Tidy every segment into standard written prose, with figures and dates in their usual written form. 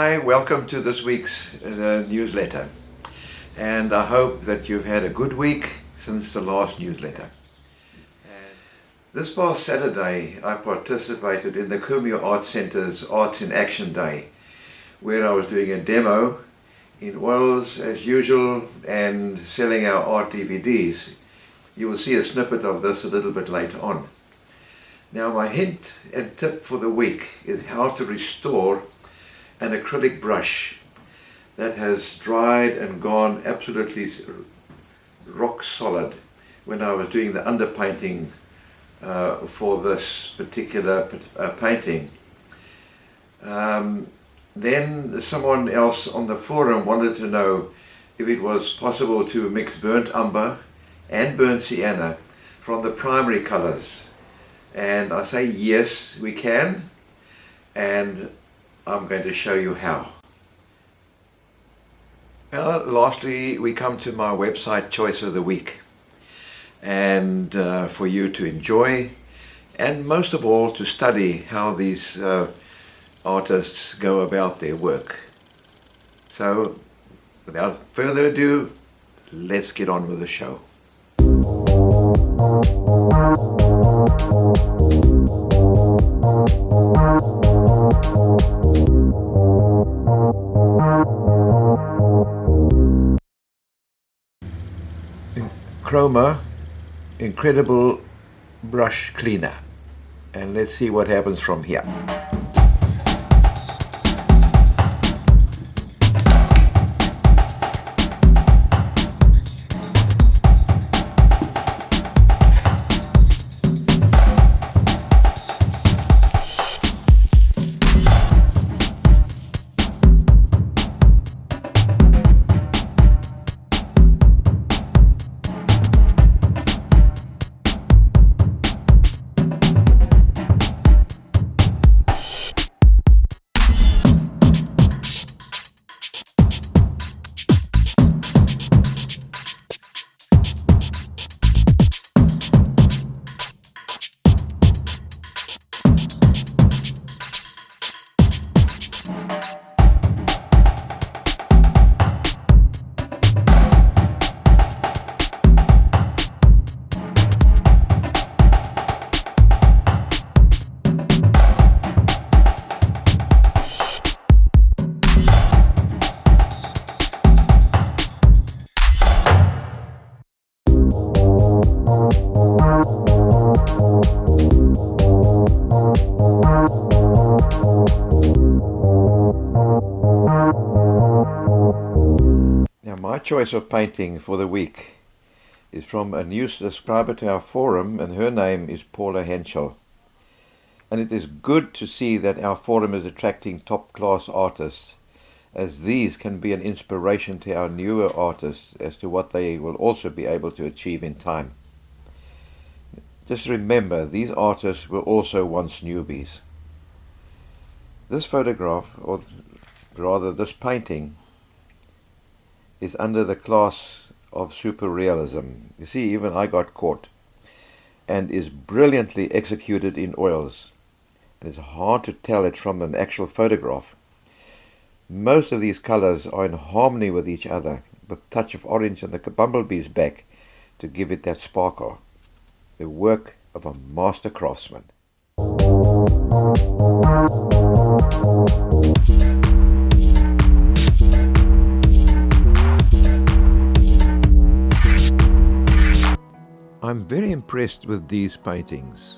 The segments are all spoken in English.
Hi, welcome to this week's newsletter. And I hope that you've had a good week since the last newsletter. And this past Saturday, I participated in the Kumio Arts Centre's Arts in Action Day, where I was doing a demo in oils as usual and selling our art DVDs. You will see a snippet of this a little bit later on. Now, my hint and tip for the week is how to restore an acrylic brush that has dried and gone absolutely rock solid when I was doing the underpainting for this particular painting. Then someone else on the forum wanted to know if it was possible to mix burnt umber and burnt sienna from the primary colors. And I say yes, we can, and I'm going to show you how. Well, lastly, we come to my website choice of the week, and for you to enjoy, and most of all to study how these artists go about their work. So, without further ado, let's get on with the show. Chroma Incredible Brush Cleaner, and let's see what happens from here. My choice of painting for the week is from a new subscriber to our forum, and her name is Paula Henchell. And it is good to see that our forum is attracting top-class artists, as these can be an inspiration to our newer artists as to what they will also be able to achieve in time. Just remember, these artists were also once newbies. This photograph, or rather this painting, is under the class of superrealism. You see, even I got caught, and is brilliantly executed in oils. It's hard to tell it from an actual photograph. Most of these colors are in harmony with each other, with a touch of orange on the bumblebee's back to give it that sparkle. The work of a master craftsman. I'm very impressed with these paintings.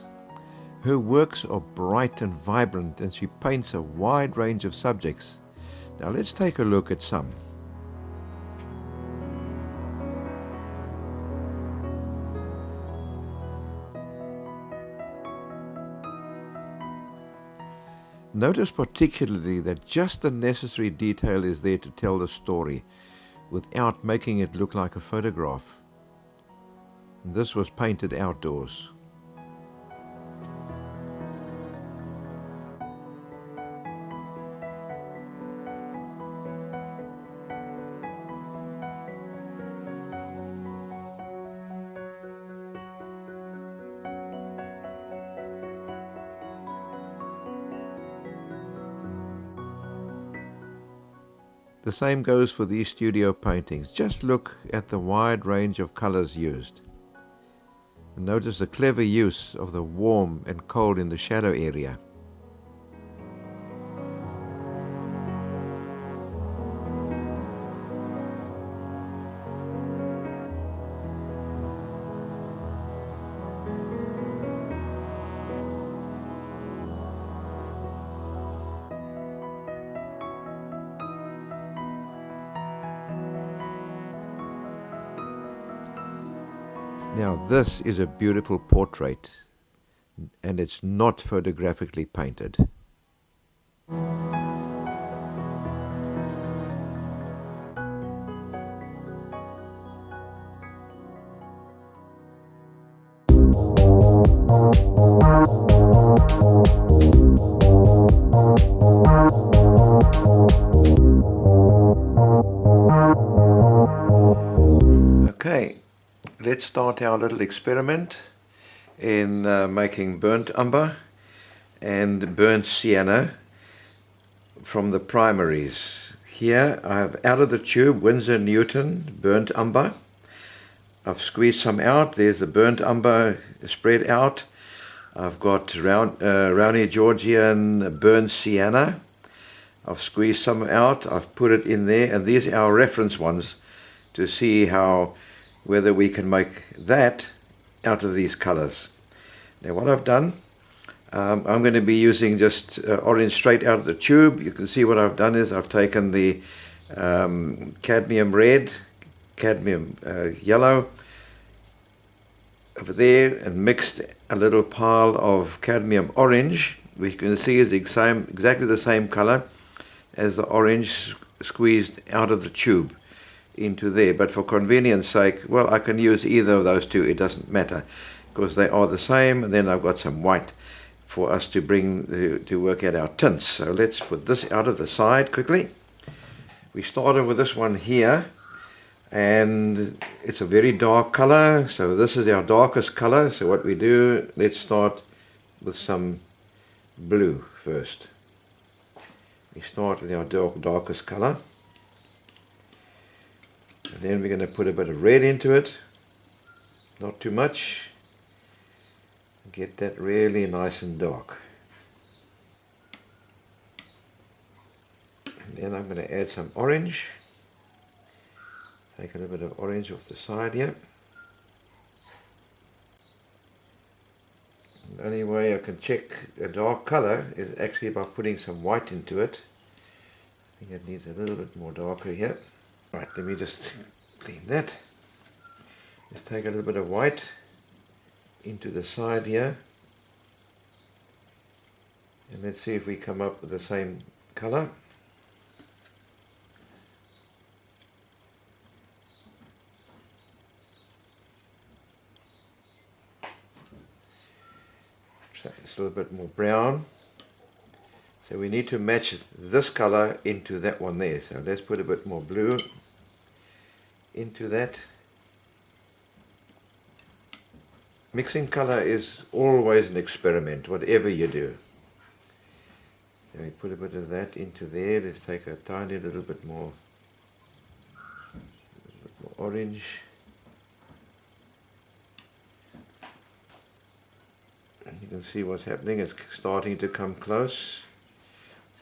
Her works are bright and vibrant, and she paints a wide range of subjects. Now let's take a look at some. Notice particularly that just the necessary detail is there to tell the story without making it look like a photograph. This was painted outdoors. The same goes for these studio paintings. Just look at the wide range of colors used. And notice the clever use of the warm and cold in the shadow area. Now this is a beautiful portrait, and it's not photographically painted. Okay, let's start our little experiment in making burnt umber and burnt sienna from the primaries. Here I have out of the tube Winsor Newton burnt umber. I've squeezed some out. There's the burnt umber spread out. I've got Rowney Georgian burnt sienna. I've squeezed some out. I've put it in there, and these are our reference ones to see whether we can make that out of these colors. Now what I've done, I'm going to be using just orange straight out of the tube. You can see what I've done is I've taken the cadmium red, cadmium yellow over there and mixed a little pile of cadmium orange, which you can see is exactly the same color as the orange squeezed out of the tube into there. But for convenience sake, well, I can use either of those two, it doesn't matter, because they are the same. And then I've got some white for us to bring to work out our tints. So let's put this out of the side quickly. We started with this one here, and it's a very dark color, so this is our darkest color. So what we do, let's start with some blue first. We start with our darkest color, and then we're going to put a bit of red into it, not too much. Get that really nice and dark. And then I'm going to add some orange. Take a little bit of orange off the side here. The only way I can check a dark color is actually by putting some white into it. I think it needs a little bit more darker here. Right, let me just clean that. Just take a little bit of white into the side here, and let's see if we come up with the same color. So it's a little bit more brown, so we need to match this color into that one there. So let's put a bit more blue into that. Mixing color is always an experiment, whatever you do. So we put a bit of that into there. Let's take a tiny little bit more orange. And you can see what's happening. It's starting to come close.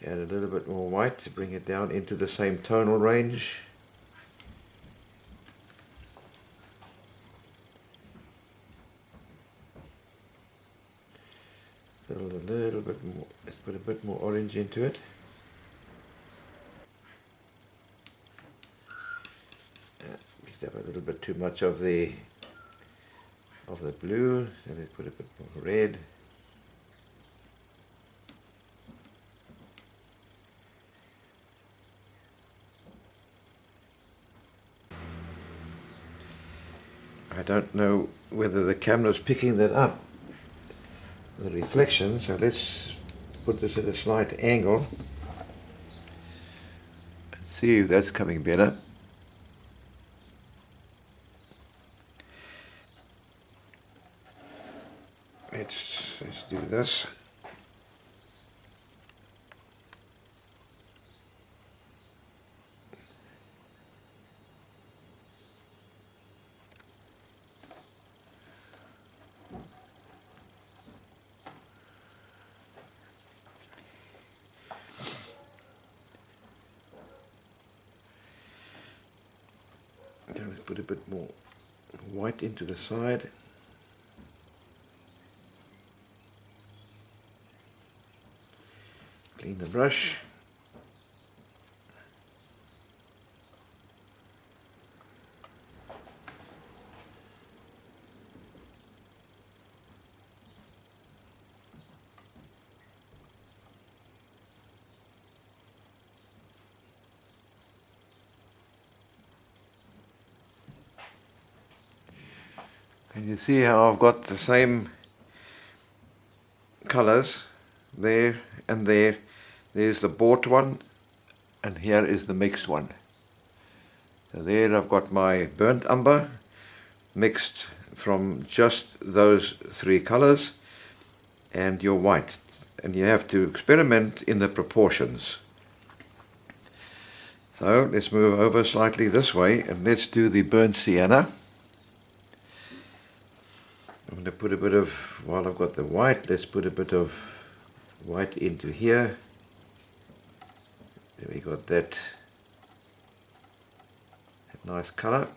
Let's add a little bit more white to bring it down into the same tonal range. A little bit more. Let's put a bit more orange into it. Picked up a little bit too much of the blue, so let's put a bit more red. I don't know whether the camera's picking that up, the reflection, so let's put this at a slight angle and see if that's coming better. Let's do this. put a bit more white into the side. Clean the brush. And you see how I've got the same colors there and there. There's the bought one, and here is the mixed one. So there I've got my burnt umber mixed from just those three colors and your white. And you have to experiment in the proportions. So let's move over slightly this way and let's do the burnt sienna. I'm going to put a bit of, while I've got the white, let's put a bit of white into here. There we got that nice color.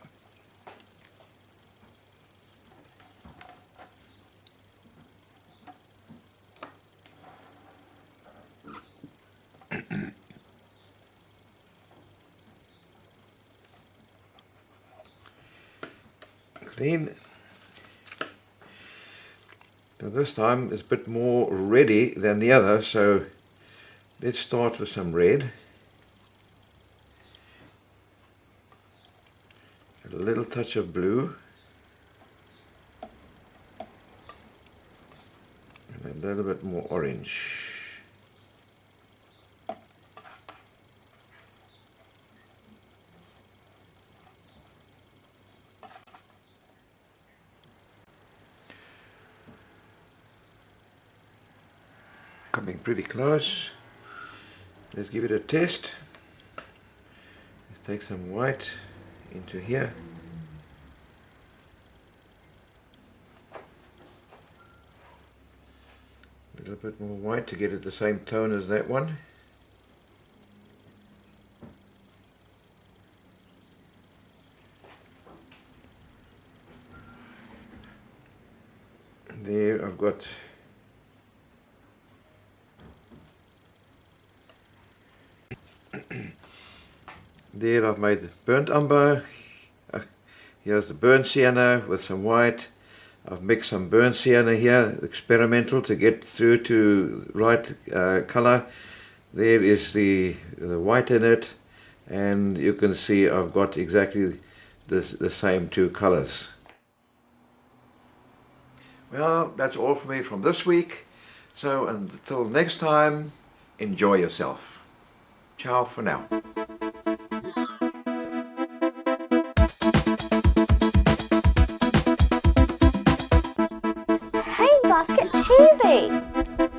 Clean. Now this time it's a bit more reddy than the other, so let's start with some red. A little touch of blue. And a little bit more orange. Coming pretty close. Let's give it a test. Let's take some white into here. A little bit more white to get it the same tone as that one. And there I've got there I've made burnt umber. Here's the burnt sienna with some white. I've mixed some burnt sienna here, experimental, to get through to right color. There is the white in it, and you can see I've got exactly the same two colors. Well, that's all for me from this week. So until next time, enjoy yourself. Ciao for now. Hey, Basket TV!